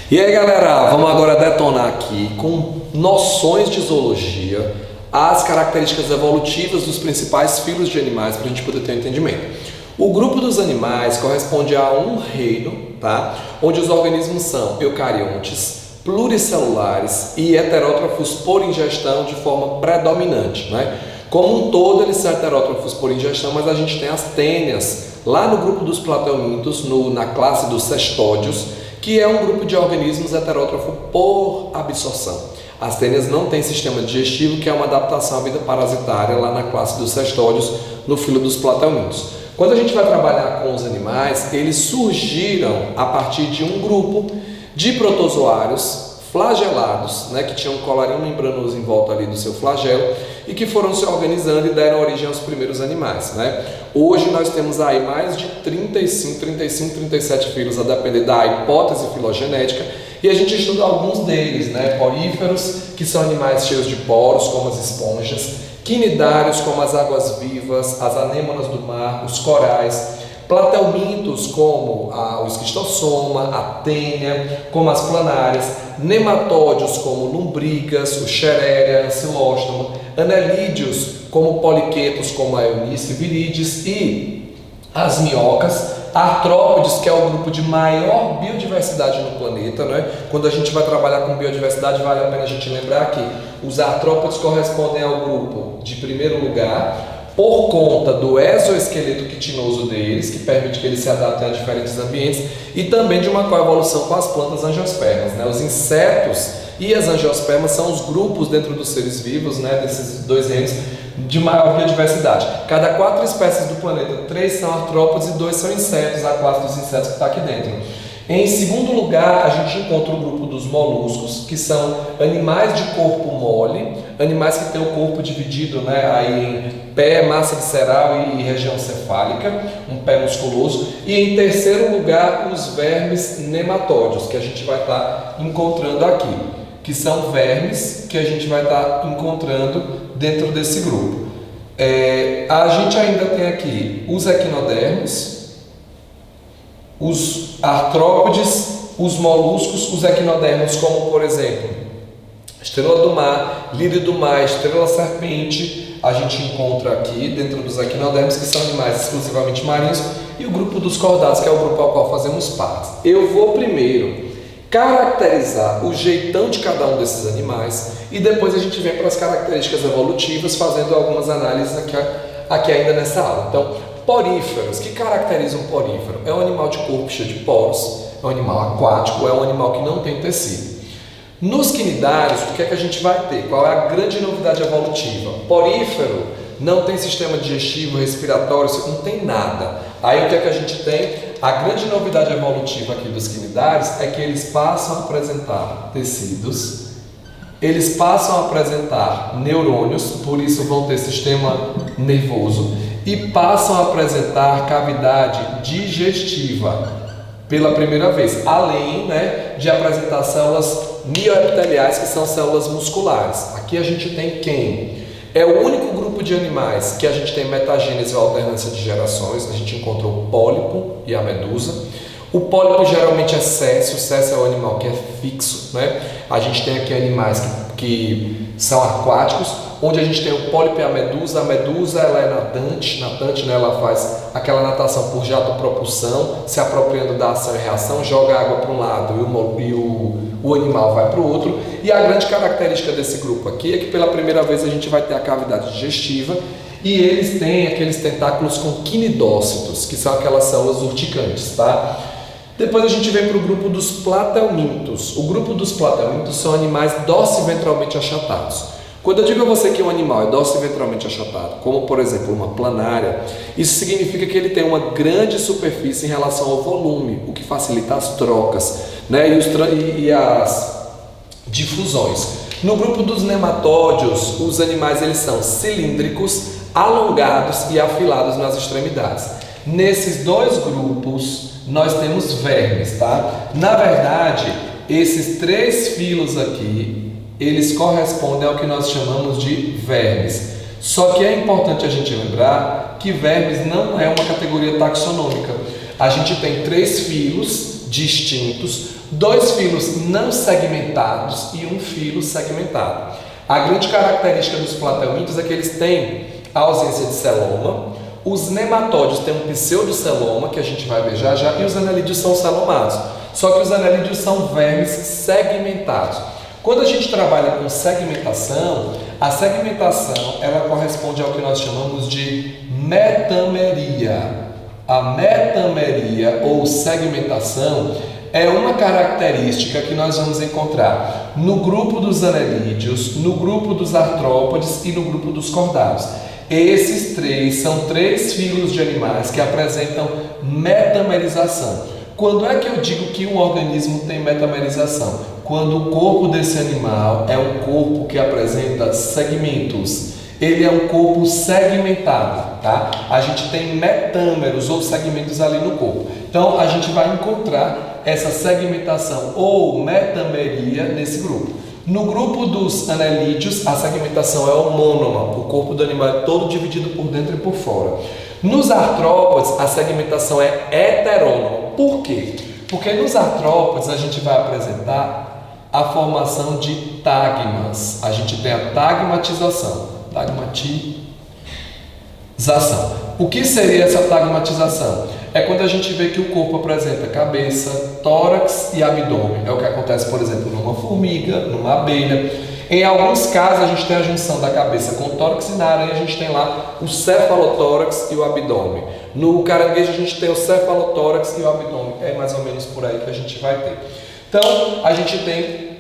E aí galera, vamos agora detonar aqui com noções de zoologia, as características evolutivas dos principais filos de animais para a gente poder ter um entendimento. O grupo dos animais corresponde a um reino, tá? Onde os organismos são eucariontes, pluricelulares e heterótrofos por ingestão de forma predominante, né? Como um todo eles são heterótrofos por ingestão, mas a gente tem as tênias lá no grupo dos plateumintos, na classe dos cestódios, que é um grupo de organismos heterótrofo por absorção. As tênias não têm sistema digestivo, que é uma adaptação à vida parasitária lá na classe dos cestódios, no filo dos plateumintos. Quando a gente vai trabalhar com os animais, eles surgiram a partir de um grupo de protozoários flagelados, né, que tinham um colarinho membranoso em volta ali do seu flagelo e que foram se organizando e deram origem aos primeiros animais, né? Hoje nós temos aí mais de 37 filos, a depender da hipótese filogenética, e a gente estuda alguns deles, né? Poríferos, que são animais cheios de poros, como as esponjas, quinidários, como as águas-vivas, as anêmonas do mar, os corais, plateumintos, como o esquistossoma, a tênia, como as planárias, nematódios, como lombrigas, o xeréria, ancilóstomo, anelídeos, como poliquetos, como a eunice virides, e as minhocas, artrópodes, que é o grupo de maior biodiversidade no planeta, né? Quando a gente vai trabalhar com biodiversidade, vale a pena a gente lembrar que os artrópodes correspondem ao grupo de primeiro lugar, por conta do exoesqueleto quitinoso deles, que permite que eles se adaptem a diferentes ambientes, e também de uma coevolução com as plantas angiospermas, né? Os insetos e as angiospermas são os grupos dentro dos seres vivos, né, desses dois reinos, de maior biodiversidade. Cada 4 espécies do planeta, 3 são artrópodes e 2 são insetos, a classe dos insetos que está aqui dentro. Em segundo lugar, a gente encontra o grupo dos moluscos, que são animais de corpo mole, animais que têm o corpo dividido, né, aí em pé, massa visceral e região cefálica, um pé musculoso. E em terceiro lugar, os vermes nematódios, que a gente vai estar encontrando aqui, que são vermes que a gente vai estar encontrando dentro desse grupo. A gente ainda tem aqui os equinodermos, os artrópodes, os moluscos, os equinodermos, como por exemplo, estrela do mar, lírio do mar, estrela serpente, a gente encontra aqui dentro dos equinodermos, que são animais exclusivamente marinhos, e o grupo dos cordados, que é o grupo ao qual fazemos parte. Eu vou primeiro caracterizar o jeitão de cada um desses animais e depois a gente vem para as características evolutivas, fazendo algumas análises aqui ainda nessa aula. Então, poríferos, que caracterizam um porífero? É um animal de corpo cheio de poros, é um animal aquático, é um animal que não tem tecido. Nos quinidários, o que é que a gente vai ter? Qual é a grande novidade evolutiva? Porífero não tem sistema digestivo, respiratório, não tem nada. Aí o que é que a gente tem? A grande novidade evolutiva aqui dos quinidários é que eles passam a apresentar tecidos, eles passam a apresentar neurônios, por isso vão ter sistema nervoso, e passam a apresentar cavidade digestiva pela primeira vez, além, né, de apresentar células mioepiteliais, que são células musculares. Aqui a gente tem quem? É o único grupo de animais que a gente tem metagênese ou alternância de gerações. A gente encontra o pólipo e a medusa. O pólipo geralmente é céssio, o céssio é o animal que é fixo, né? A gente tem aqui animais que são aquáticos, onde a gente tem o pólipo e a medusa. A medusa ela é natante, né? Ela faz aquela natação por jato-propulsão, se apropriando da ação e reação, joga água para um lado e o animal vai para o outro. E a grande característica desse grupo aqui é que pela primeira vez a gente vai ter a cavidade digestiva e eles têm aqueles tentáculos com quinidócitos, que são aquelas células urticantes, tá? Depois a gente vem para o grupo dos plateumintos. O grupo dos plateumintos são animais dorsiventral achatados. Quando eu digo a você que um animal é dorsiventral achatado, como por exemplo uma planária, isso significa que ele tem uma grande superfície em relação ao volume, o que facilita as trocas, né, e as difusões. No grupo dos nematódios, os animais eles são cilíndricos, alongados e afilados nas extremidades. Nesses dois grupos nós temos vermes, tá? Na verdade, esses 3 filos aqui, eles correspondem ao que nós chamamos de vermes. Só que é importante a gente lembrar que vermes não é uma categoria taxonômica. A gente tem 3 filos distintos, 2 filos não segmentados e um filo segmentado. A grande característica dos platelmintos é que eles têm a ausência de celoma, os nematódios têm um pseudoceloma, que a gente vai ver já já, e os anelídeos são celomados. Só que os anelídeos são vermes segmentados. Quando a gente trabalha com segmentação, a segmentação ela corresponde ao que nós chamamos de metameria. A metameria ou segmentação é uma característica que nós vamos encontrar no grupo dos anelídeos, no grupo dos artrópodes e no grupo dos cordados. Esses 3 são 3 filos de animais que apresentam metamerização. Quando é que eu digo que um organismo tem metamerização? Quando o corpo desse animal é um corpo que apresenta segmentos. Ele é um corpo segmentado, tá? A gente tem metâmeros ou segmentos ali no corpo. Então, a gente vai encontrar essa segmentação ou metameria nesse grupo. No grupo dos anelídeos, a segmentação é homônoma. O corpo do animal é todo dividido por dentro e por fora. Nos artrópodes, a segmentação é heterônoma. Por quê? Porque nos artrópodes a gente vai apresentar a formação de tagmas. A gente tem a tagmatização. O que seria essa tagmatização? É quando a gente vê que o corpo apresenta cabeça, tórax e abdômen. É o que acontece, por exemplo, numa formiga, numa abelha. Em alguns casos a gente tem a junção da cabeça com o tórax e na aranha a gente tem lá o cefalotórax e o abdômen. No caranguejo a gente tem o cefalotórax e o abdômen. É mais ou menos por aí que a gente vai ter. Então a gente tem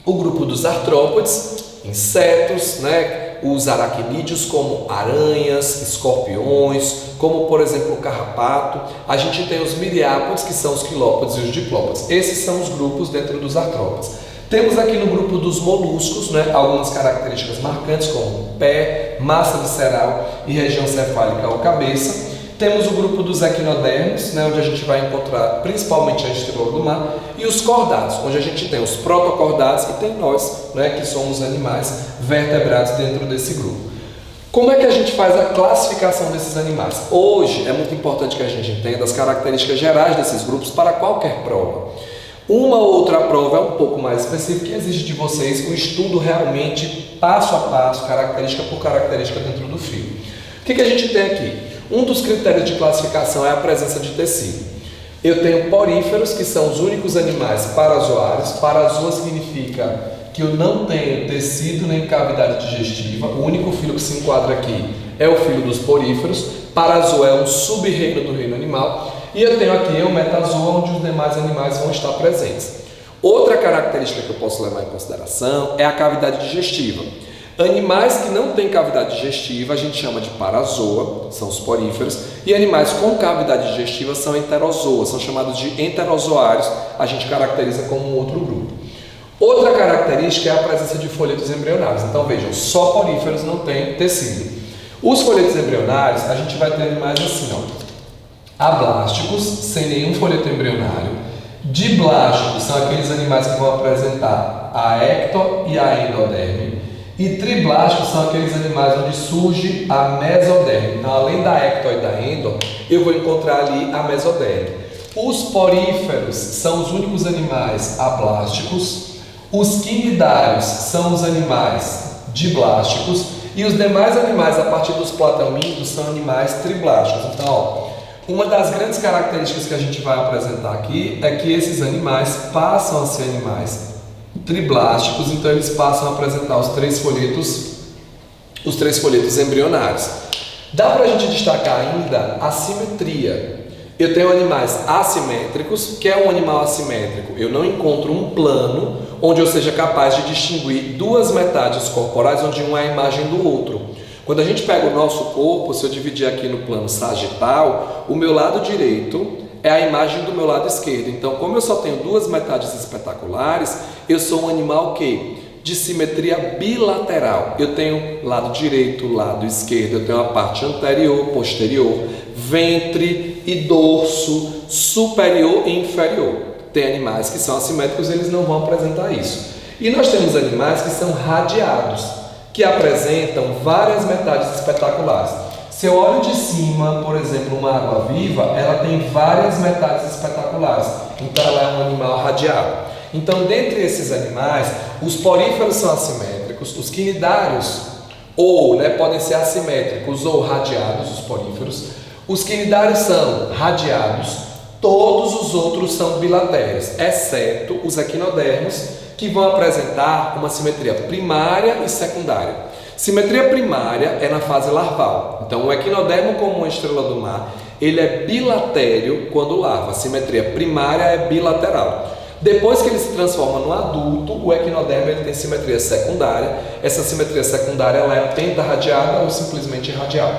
o grupo dos artrópodes, insetos, né? Os aracnídeos como aranhas, escorpiões, como por exemplo o carrapato. A gente tem os miriápodes, que são os quilópodes e os diplópodes. Esses são os grupos dentro dos artrópodes. Temos aqui no grupo dos moluscos, né, algumas características marcantes como pé, massa visceral e região cefálica ou cabeça. Temos o grupo dos equinodermos, né, onde a gente vai encontrar principalmente a estrela do mar, e os cordados, onde a gente tem os protocordados e tem nós, né, que somos animais vertebrados dentro desse grupo. Como é que a gente faz a classificação desses animais? Hoje é muito importante que a gente entenda as características gerais desses grupos para qualquer prova. Uma ou outra prova é um pouco mais específica e exige de vocês um estudo realmente passo a passo, característica por característica dentro do fio. O que a gente tem aqui? Um dos critérios de classificação é a presença de tecido. Eu tenho poríferos, que são os únicos animais parazoários. Parazoa significa que eu não tenho tecido nem cavidade digestiva. O único filo que se enquadra aqui é o filo dos poríferos. Parazoa é um sub-reino do reino animal. E eu tenho aqui o metazoa, onde os demais animais vão estar presentes. Outra característica que eu posso levar em consideração é a cavidade digestiva. Animais que não têm cavidade digestiva a gente chama de parazoa, são os poríferos, e animais com cavidade digestiva são enterozoas, são chamados de enterozoários, a gente caracteriza como um outro grupo. Outra característica é a presença de folhetos embrionários. Então vejam, só poríferos não têm tecido. Os folhetos embrionários, a gente vai ter animais assim, ó, ablásticos, sem nenhum folheto embrionário. Diblásticos são aqueles animais que vão apresentar a ecto e a endoderme. E triblásticos são aqueles animais onde surge a mesoderme. Então, além da ecto e da endo, eu vou encontrar ali a mesoderme. Os poríferos são os únicos animais ablásticos. Os quinidários são os animais diblásticos. E os demais animais, a partir dos platelmintos, são animais triblásticos. Então, ó, uma das grandes características que a gente vai apresentar aqui é que esses animais passam a ser animais triblásticos, então eles passam a apresentar os três folhetos embrionários. Dá para a gente destacar ainda a simetria. Eu tenho animais assimétricos. Que é um animal assimétrico? Eu não encontro um plano onde eu seja capaz de distinguir duas metades corporais onde uma é a imagem do outro. Quando a gente pega o nosso corpo, se eu dividir aqui no plano sagital, o meu lado direito é a imagem do meu lado esquerdo. Então, como eu só tenho duas metades espetaculares, eu sou um animal que de simetria bilateral. Eu tenho lado direito, lado esquerdo, eu tenho a parte anterior, posterior, ventre e dorso, superior e inferior. Tem animais que são assimétricos, eles não vão apresentar isso. E nós temos animais que são radiados, que apresentam várias metades espetaculares. Se eu olho de cima, por exemplo, uma água-viva, ela tem várias metades espetaculares. então ela é um animal radiado. Então, dentre esses animais, os poríferos são assimétricos, os quinidários podem ser assimétricos ou radiados, os poríferos. Os quinidários são radiados, todos os outros são bilaterais, exceto os equinodermos, que vão apresentar uma simetria primária e secundária. Simetria primária é na fase larval. Então, o equinodermo, como uma estrela do mar, ele é bilatério quando larva. A simetria primária é bilateral. Depois que ele se transforma no adulto, o equinodermo ele tem simetria secundária. Essa simetria secundária ela é pentarradiada ou simplesmente radial.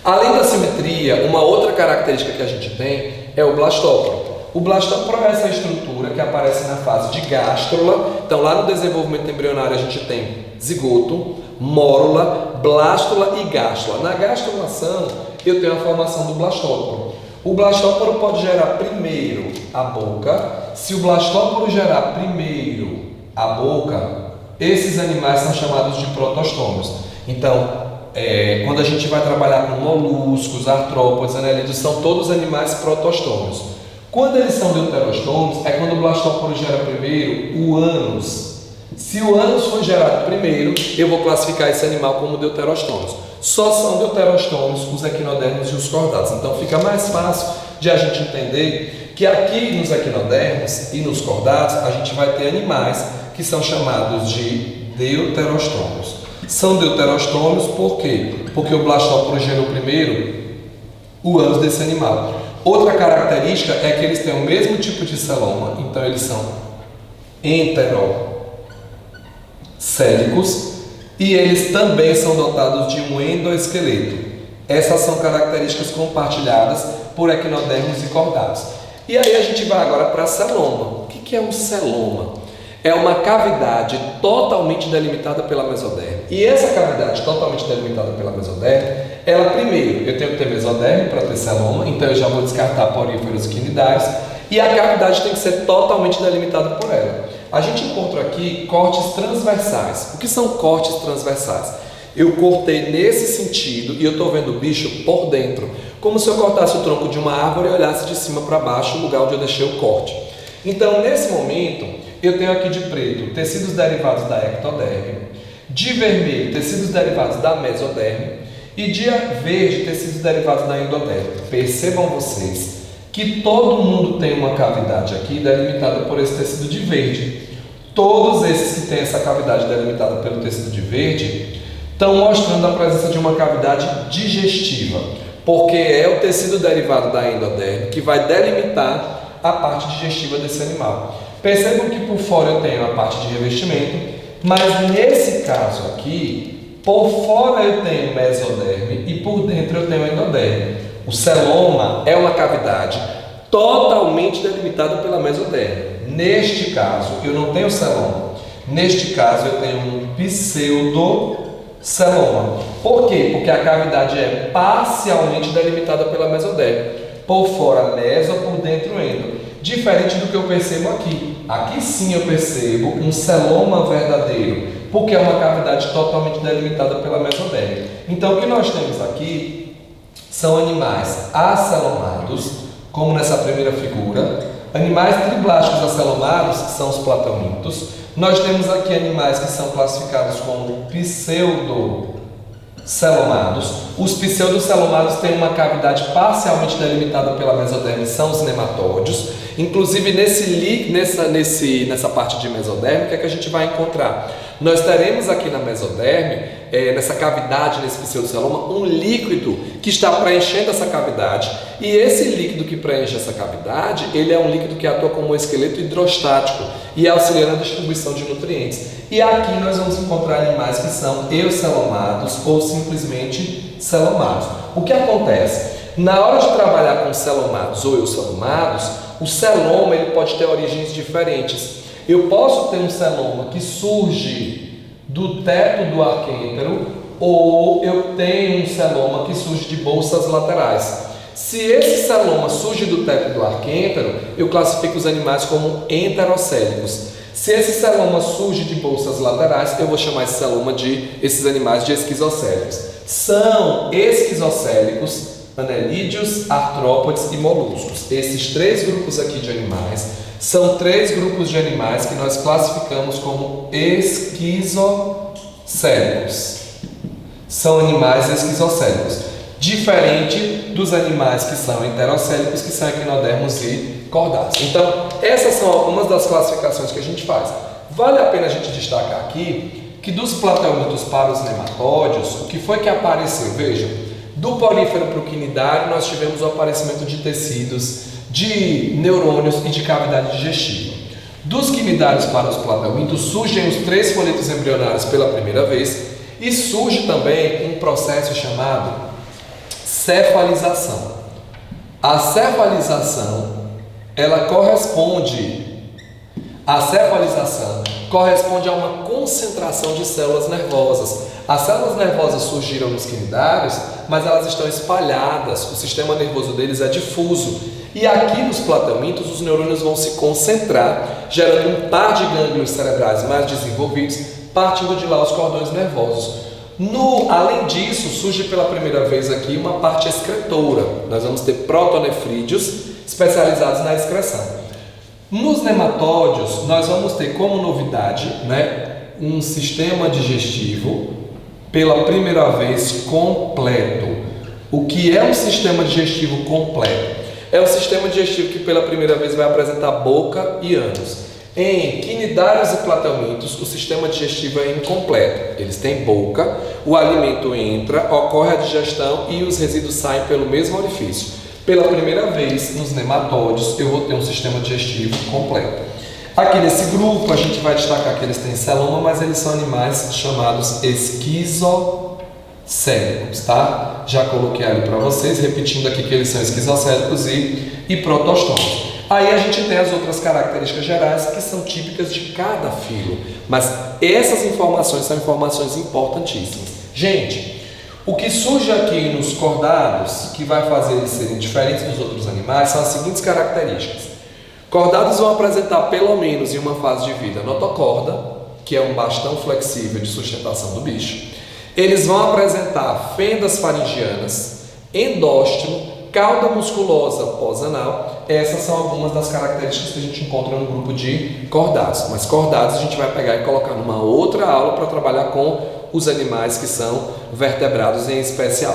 Além da simetria, uma outra característica que a gente tem é o blastóporo. O blastóporo é essa estrutura que aparece na fase de gástrula. Então, lá no desenvolvimento embrionário, a gente tem zigoto, mórula, blástula e gástrula. Na gastrulação, eu tenho a formação do blastóporo. O blastóporo pode gerar primeiro a boca. Se o blastóporo gerar primeiro a boca, esses animais são chamados de protostômios. Então, quando a gente vai trabalhar com moluscos, artrópodes, anelídeos, são todos animais protostômios. Quando eles são deuterostômios, é quando o blastóporo gera primeiro o ânus. Se o ânus for gerado primeiro, eu vou classificar esse animal como deuterostômios. Só são deuterostômios os equinodermos e os cordados. Então fica mais fácil de a gente entender que aqui nos equinodermos e nos cordados a gente vai ter animais que são chamados de deuterostômios. São deuterostômios por quê? Porque o blastóporo gerou primeiro o ânus desse animal. Outra característica é que eles têm o mesmo tipo de celoma, então eles são enterocélicos e eles também são dotados de um endoesqueleto. Essas são características compartilhadas por equinodermos e cordados. E aí a gente vai agora para celoma. O que é um celoma? É uma cavidade totalmente delimitada pela mesoderme. E essa cavidade totalmente delimitada pela mesoderme, ela primeiro, eu tenho que ter mesoderme para ter celoma, então eu já vou descartar poríferos e quinidários, e a cavidade tem que ser totalmente delimitada por ela. A gente encontra aqui cortes transversais. O que são cortes transversais? Eu cortei nesse sentido e eu estou vendo o bicho por dentro, como se eu cortasse o tronco de uma árvore e olhasse de cima para baixo o lugar onde eu deixei o corte. Então, nesse momento, eu tenho aqui de preto tecidos derivados da ectoderme, de vermelho tecidos derivados da mesoderme e de verde tecidos derivados da endoderme. Percebam vocês que todo mundo tem uma cavidade aqui delimitada por esse tecido de verde. Todos esses que têm essa cavidade delimitada pelo tecido de verde estão mostrando a presença de uma cavidade digestiva, porque é o tecido derivado da endoderme que vai delimitar a parte digestiva desse animal. Percebam que por fora eu tenho a parte de revestimento, mas nesse caso aqui, por fora eu tenho mesoderme e por dentro eu tenho endoderme. O celoma é uma cavidade totalmente delimitada pela mesoderme. Neste caso, eu não tenho celoma. Neste caso, eu tenho um pseudoceloma. Por quê? Porque a cavidade é parcialmente delimitada pela mesoderme. Por fora meso, por dentro endo. Diferente do que eu percebo aqui. Aqui sim eu percebo um celoma verdadeiro, porque é uma cavidade totalmente delimitada pela mesoderme. Então o que nós temos aqui são animais acelomados, como nessa primeira figura, animais triblásticos acelomados, que são os platelmintos. Nós temos aqui animais que são classificados como pseudocelomados. Os pseudocelomados têm uma cavidade parcialmente delimitada pela mesoderme, são os nematóides. Inclusive nessa parte de mesoderme, o que é que a gente vai encontrar? Nós teremos aqui na mesoderme, nessa cavidade, nesse pseudoceloma, um líquido que está preenchendo essa cavidade. E esse líquido que preenche essa cavidade, ele é um líquido que atua como um esqueleto hidrostático e auxilia na distribuição de nutrientes. E aqui nós vamos encontrar animais que são eucelomados ou simplesmente celomados. O que acontece? Na hora de trabalhar com celomados ou eucelomados, o celoma ele pode ter origens diferentes. Eu posso ter um celoma que surge do teto do arquêntero, ou eu tenho um celoma que surge de bolsas laterais. Se esse celoma surge do teto do arquêntero, eu classifico os animais como enterocélicos. Se esse celoma surge de bolsas laterais, eu vou chamar esse celoma esses animais de esquizocélicos. São esquizocélicos anelídeos, artrópodes e moluscos. Esses 3 grupos aqui de animais são 3 grupos de animais que nós classificamos como esquizocélicos. São animais esquizocélicos, diferente dos animais que são enterocélicos, que são equinodermos e cordados. Então, essas são algumas das classificações que a gente faz. Vale a pena a gente destacar aqui que dos plateumintos para os nematóides, o que foi que apareceu? Vejam, do porífero para o quinidário nós tivemos o aparecimento de tecidos, de neurônios e de cavidade digestiva. Dos quinidários para os plateumintos surgem os 3 folhetos embrionários pela primeira vez e surge também um processo chamado cefalização. A cefalização, ela corresponde a uma concentração de células nervosas. As células nervosas surgiram nos quinidários, mas elas estão espalhadas, o sistema nervoso deles é difuso. E aqui nos plateumintos os neurônios vão se concentrar, gerando um par de gânglios cerebrais mais desenvolvidos, partindo de lá os cordões nervosos. Além disso, surge pela primeira vez aqui uma parte excretora. Nós vamos ter protonefrídeos especializados na excreção. Nos nematóides, nós vamos ter como novidade, um sistema digestivo pela primeira vez completo. O que é um sistema digestivo completo? É um sistema digestivo que pela primeira vez vai apresentar boca e ânus. Em quinidários e plateumintos, o sistema digestivo é incompleto. Eles têm boca, o alimento entra, ocorre a digestão e os resíduos saem pelo mesmo orifício. Pela primeira vez, nos nematóides, eu vou ter um sistema digestivo completo. Aqui nesse grupo, a gente vai destacar que eles têm celoma, mas eles são animais chamados esquizocélicos, tá? Já coloquei ali para vocês, repetindo aqui que eles são esquizocélicos e protostômicos. Aí a gente tem as outras características gerais que são típicas de cada filo, mas essas informações são informações importantíssimas. Gente, o que surge aqui nos cordados, que vai fazer eles serem diferentes dos outros animais, são as seguintes características. Cordados vão apresentar pelo menos em uma fase de vida notocorda, que é um bastão flexível de sustentação do bicho. Eles vão apresentar fendas faringianas, endóstilo, cauda musculosa pós-anal. Essas são algumas das características que a gente encontra no grupo de cordados. Mas cordados a gente vai pegar e colocar numa outra aula para trabalhar com os animais que são vertebrados em especial.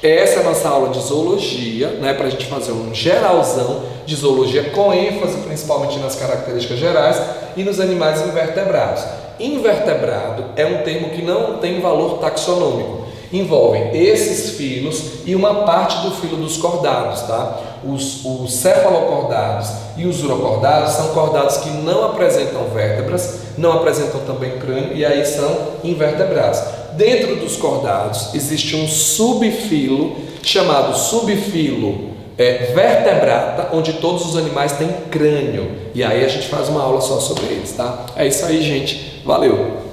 Essa é a nossa aula de zoologia, para a gente fazer um geralzão de zoologia com ênfase principalmente nas características gerais e nos animais invertebrados. Invertebrado é um termo que não tem valor taxonômico. Envolvem esses filos e uma parte do filo dos cordados, tá? Os cefalocordados e os urocordados são cordados que não apresentam vértebras, não apresentam também crânio e aí são invertebrados. Dentro dos cordados existe um subfilo chamado subfilo vertebrata, onde todos os animais têm crânio. E aí a gente faz uma aula só sobre eles, tá? É isso aí, gente. Valeu!